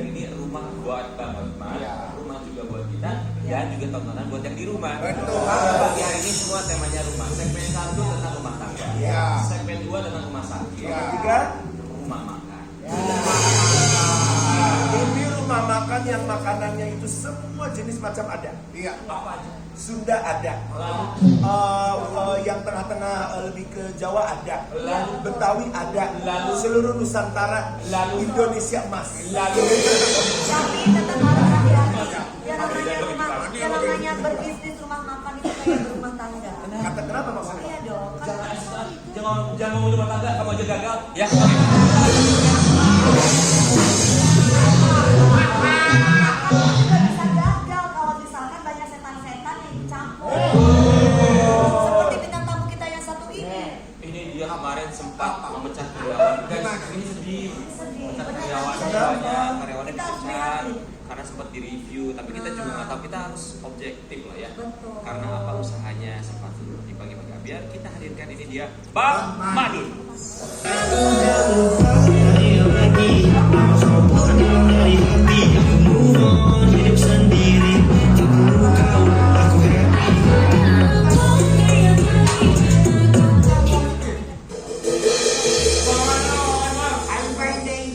biar ini rumah buat Bang Hotmar, rumah juga buat kita, dan juga tontonan buat yang di rumah. Betul. Pagi hari ini semua temanya rumah. Segmen 1 tentang rumah tangga, segmen 2 tentang rumah sakit, Yang ketiga, rumah makan. Ini rumah makan yang makanannya itu semua jenis macam ada. Iya. Apa aja? Sunda ada. Lalu Yang tengah-tengah lebih ke Jawa ada. Lalu Betawi ada. Lalu seluruh Nusantara. Lalu Indonesia Mas. lalu Tapi tetap harus hati-hati. Yang namanya berbisnis rumah makan itu kayak berumah tangga. Kata kenapa maksudnya? Iya dong. Kan jangan ngomong rumah tangga, kamu aja gagal. Ya. juga bisa gagal kalau misalkan banyak setan-setan yang dicampur. Seperti bintang tamu kita yang satu ini. Ini dia kemarin sempat memecah karyawan. Guys, ini sedih. Memecah karyawan banyak, karyawannya dipecat karena sempat direview. Tapi kita juga nggak tahu, kita harus objektif lah ya. Betul. Karena apa, usahanya sempat dibagi-bagi. Biar kita hadirkan ini dia, Bang Madun.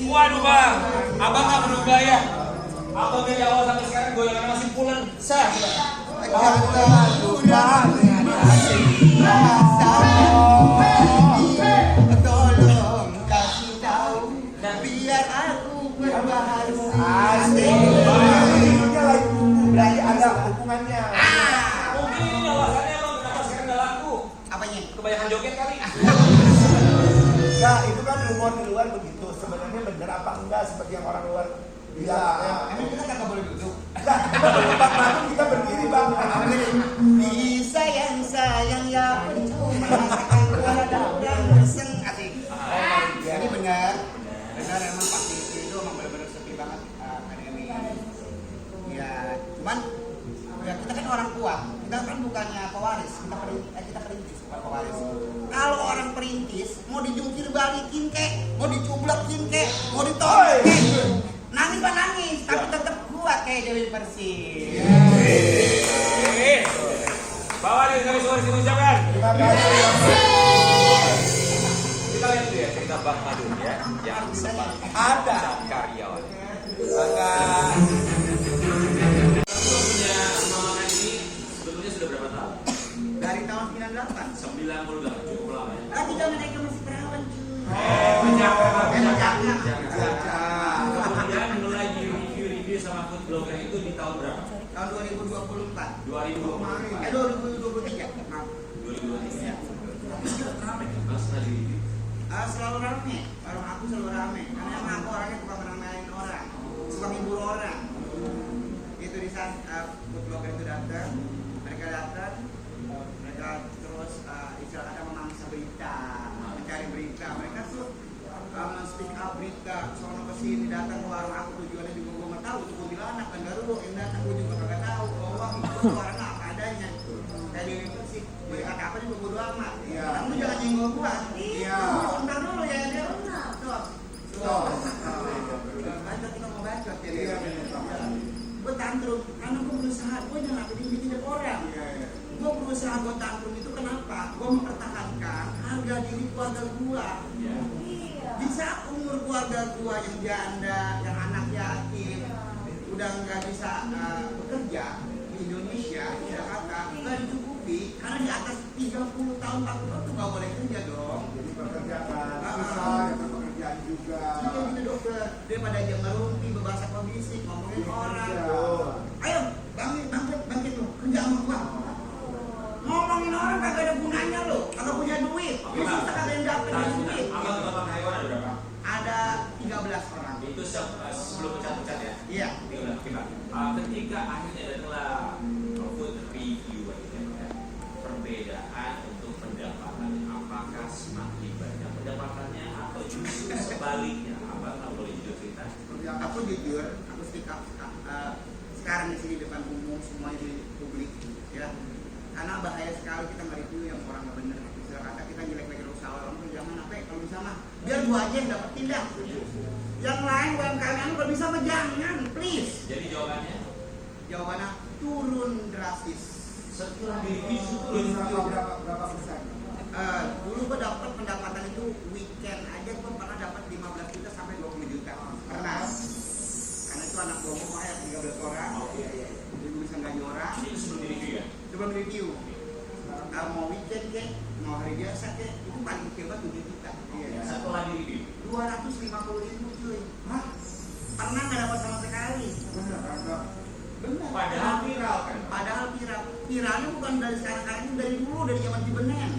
Waduh Bang, abang nggak berubah ya? Abang dari awal sampai sekarang goyangan masih pulen sah. Tolong kasih tahu biar aku berbahagia. Asik. Ini lagi berarti ada hubungannya. Mungkin ini alasannya Bang kenapa sekarang nggak laku. Apanya? Kebanyakan joget kali. Ya itu kan rumor di luar begitu. Sebenarnya benar apa enggak seperti yang orang luar bilang. Emang kita nggak boleh duduk? Enggak, Bang Madun kita berdiri Bang. Bisa yang sayang ya percuma kalau ada orang bosan asik. Jadi benar emang pasti itu emang benar-benar sepi banget pandemi. Ya, cuman ya kita kan orang kuat. Kita kan bukannya pewaris, kita perintis bukan pewaris. Kalau orang perintis mau dijungkir balikin kek, mau dicublekin kek, mau ditolak kek, nangis pak nangis, tapi tetap kuat kayak Dewi Persik. Bawa dia kami suara sini ucapkan. Terima kasih. Kita lihat dulu ya cerita Bang Madun ya, yang sempat Ada. karyawan. Punya makan ini sebetulnya sudah berapa tahun? Dari tahun 98. 98, cukup lama ya. Lagi zaman mereka masih perawan cuy. Jangan. Kemudian mulai di review sama food blogger itu di tahun berapa? Tahun 2024. 2023. 2023. Maaf. 2023. Tapi sudah ramai kan Mas tadi review. Selalu rame. Orang aku selalu rame. Karena emang aku orangnya suka meramaikan orang, suka menghibur orang. Itu di saat food blogger itu datang, mereka terus istilah kata memangsa berita, mencari berita. Mereka tuh men-speak up berita, sono kesini datang ke warung aku, tujuannya juga gue nggak tahu. Gue bilang anak kan Garuda yang datang, gue juga nggak tahu. Oh, itu suaranya apa adanya. Kayak Dewi Persik, gue kata apa juga bodo amat. Kamu jangan nyenggol gua. Iya. Bentar dulu ya dia. Tuh. Bacot kita mau bacot ya. Gue tantrum karena gue berusaha, gue jangan bikin orang. Gue berusaha gue tantrum itu kenapa? Gue mempertahankan harga diri keluarga gue. Di saat umur keluarga gue yang janda, yang anak yatim, udah nggak bisa bekerja di Indonesia, di Jakarta, nggak dicukupi karena di atas 30 tahun 40 tahun tuh nggak boleh kerja dong. Jadi pekerjaan susah, dapat pekerjaan juga. Iya gitu dokter, daripada aja ngerumpi, berbahasa pebisik, ngomongin orang. Ayo, bangkit lo, kerja sama gua. Ngomongin orang kagak ada gunanya lo, kagak punya duit. Bisa kagak yang dapet duit. Abang total karyawan ada berapa? Ada 13 orang. Itu sebelum pecat-pecat ya? Iya. Ketika akhirnya datanglah food review ya, perbedaan untuk pendapatan, apakah semakin banyak pendapatannya atau justru sebaliknya? Abang nggak boleh jujur cerita. Aku jujur, aku speak up sekarang di sini depan umum semua di publik ya. Karena bahaya sekali kita nge-review yang orang nggak bener. Misalnya kata kita jelek-jelekin usaha orang tuh jangan apa kalau bisa mah biar gua aja yang dapetin dah. Yang lain UMKM kalau bisa mah jangan, please. Jadi Jawabannya turun drastis. setelah direview Turun turun berapa persen? Dulu gua dapat pendapatan itu weekend aja gua pernah dapat 15 juta sampai 20 juta. Pernah. Karena itu anak gua mau ya 13 orang. Oke. Jadi gua bisa gaji orang. Ini sebelum direview ya. Sebelum review. Mau weekend kek, mau hari biasa kek, itu paling hebat 7 juta. Iya. Setelah direview 250.000 cuy. Hah? Pernah nggak dapat sama sekali? Benar. padahal viral kan. Padahal viralnya bukan dari sekarang ini, dari dulu, dari zaman Cibenen.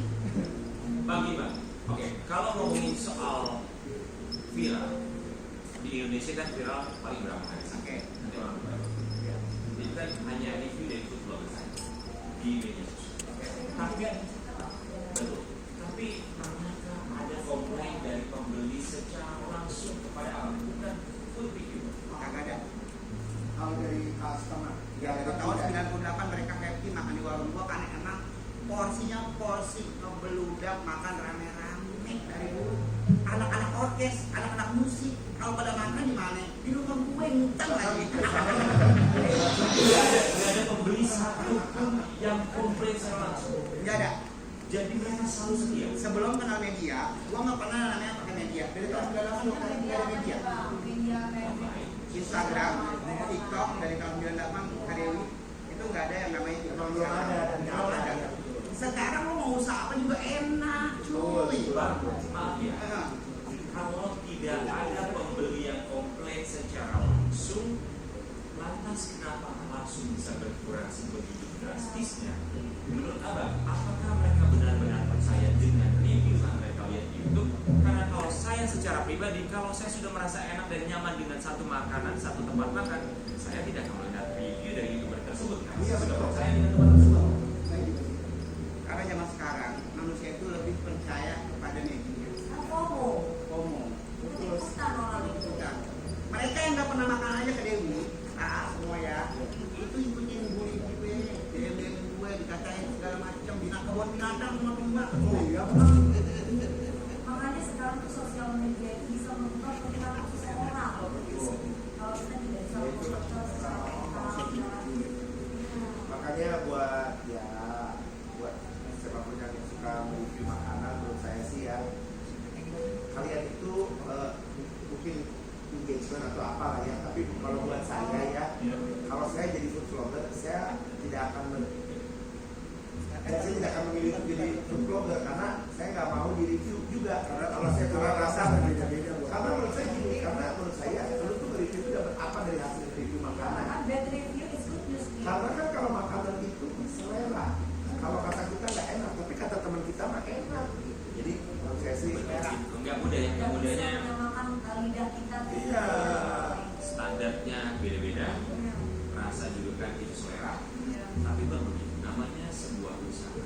Bang Iman, oke, kalau ngomongin soal viral di Indonesia kan viral paling berapa kali? Oke. Nanti orang berapa? Itu kan hanya review dari food blogger saja di media sosial. Tapi betul. Tapi pernahkah ada komplain dari pembeli secara langsung kepada abang, bukan food review? Kagak ada. Kalau dari customer, Ya, dari tahun 98 mereka happy makan di warung gua karena emang porsinya porsi ngebeludak makan rame-rame dari dulu. Anak-anak orkes, anak-anak musik, kalau pada makan di mana? Di rumah gue ngutang lagi. Tidak ada pembeli satu pun yang komplain secara langsung. Nggak ada. Jadi mereka selalu setia. Sebelum kenal media, gua nggak pernah namanya pakai media. Dari tahun 98 gua nggak ada media. Instagram, TikTok dari tahun 98 Kadewi itu nggak ada yang namanya TikTok. Belum ada. Sekarang lo mau usaha apa juga enak, cuy. Bang, maaf ya. Kalau tidak ada pembeli yang komplain secara langsung, lantas kenapa langsung bisa berkurang sebegitu drastisnya? Menurut abang, apakah mereka benar-benar percaya dengan review yang mereka lihat di YouTube? Karena kalau saya secara pribadi, kalau saya sudah merasa enak dan nyaman dengan satu makanan, satu tempat makan, saya tidak akan melihat review dari YouTuber tersebut. Karena saya sudah percaya dengan tempat tersebut. Karena zaman sekarang manusia itu lebih percaya kepada media. FOMO. Nah, mereka yang nggak pernah makan aja ke Dewi, semua ya, itu ikutin bully gue, DM gue dikatain segala macam, kebun binatang semua tumbang. Oh iya. Makanya sekarang tuh sosial media itu bisa mengubah perilaku seseorang. Kalau kita tidak bisa mengubah seseorang. Makanya buat siapapun yang suka mereview makanan, menurut saya sih ya, kalian itu mungkin engagement atau apa lah ya, tapi kalau buat saya ya, kalau saya jadi food vlogger, saya tidak akan memilih untuk jadi food vlogger karena saya nggak mau di review juga. Karena kalau saya punya rasa berbeda-beda. Karena menurut saya gini, karena menurut saya lu tuh review itu dapat apa dari hasil review makanan? Bad review is good news. Karena kan kalau makanan itu selera, kalau kata kita nggak enak, tapi kata teman kita mah enak. Jadi menurut saya sih selera. Enggak mudah ya, enggak mudahnya. Makan lidah kita. Iya. Standarnya beda-beda, rasa juga kan itu selera. Tapi bang, namanya sebuah usaha.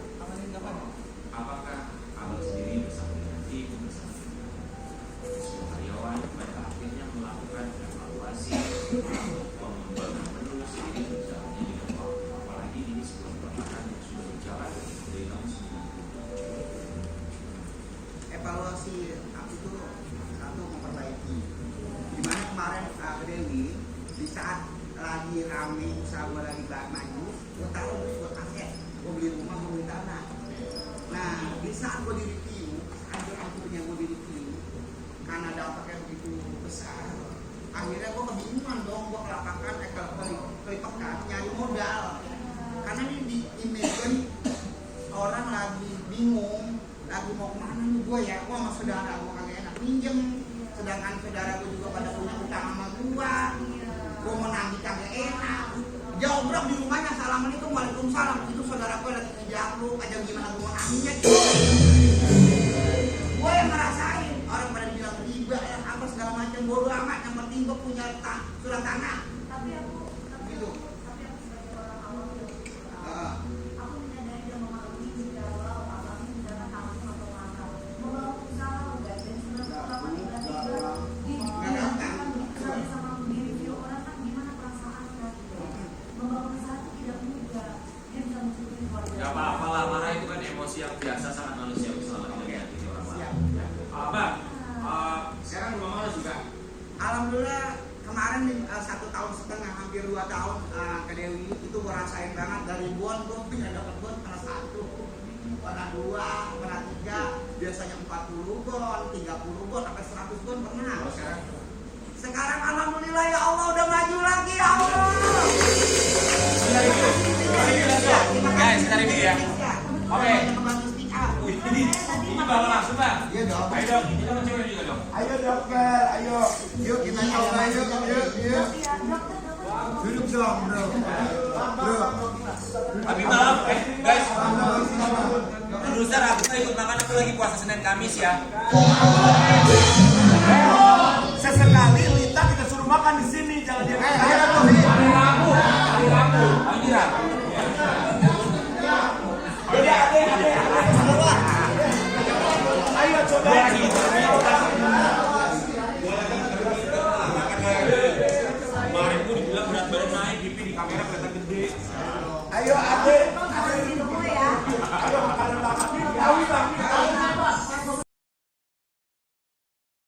Apakah abang sendiri bersama dengan tim, bersama dengan semua karyawan pada akhirnya melakukan evaluasi, pengembangan menu sendiri berjalannya dengan waktu, apalagi ini sebuah perusahaan yang sudah berjalan dari tahun 90. Evaluasi aku itu satu memperbaiki. Dimana kemarin Dewi di saat lagi rame usaha gue lagi maju, gue taruh buat aset, gue beli rumah, gue beli tanah. Nah di saat gue di review, hancur-hancurnya gue di review, karena dampaknya begitu besar, akhirnya gue kebingungan dong, gue kelapakan, kelipakan nyari modal. Karena ini di imagine orang lagi bingung, lagi mau kemana nih gue ya, gue sama saudara gue kagak enak pinjem, sedangkan saudara gue juga pada punya utang sama gue mau nagih kagak enak. Jawab di rumahnya, assalamualaikum, waalaikumsalam. Itu saudara gue lagi ngejar lu, aja gimana gue mau nagihnya. Gue yang ngerasain, orang pada bilang riba ya apa segala macam, bodo amat, yang penting gue punya surat tanah. Tapi aku Gitu. sebagai orang awam aku menyadari dan memahami jika kalau abang misalkan langsung atau nakal membangun usaha guys, dan sebenarnya tiba-tiba di sama di review orang kan gimana perasaannya gitu. Membangun usaha itu tidak mudah, dia bisa mencukupi keluarga. Gak apa-apa lah, marah itu kan emosi yang biasa, sangat manusiawi selama kan 1,5 tahun, hampir 2 tahun ke Dewi itu gue rasain banget dari bon gue punya dapat bon pernah 1, pernah 2, pernah 3, biasanya 40 bon, 30 bon, sampai 100 bon pernah. Sekarang alhamdulillah ya Allah udah maju lagi ya Allah. Guys, kita review ya. Oke. Ini Ini bawa langsung Pak. Iya dong. Ayo dong, kita kan cewek juga dong. Ayo dokter, ayo. Yuk kita coba yuk. Duduk dong bro. Tapi maaf, guys. Produser, aku nggak ikut makan, aku lagi puasa Senin Kamis ya. Sesekali Lita kita suruh makan di sini, jangan di Hari Rabu. Oh, ini Rabu. Ayo coba. Kemarin gue dibilang berat badan naik, BP di kamera kelihatan gede. Ayo adek. semua ya. Ayo makan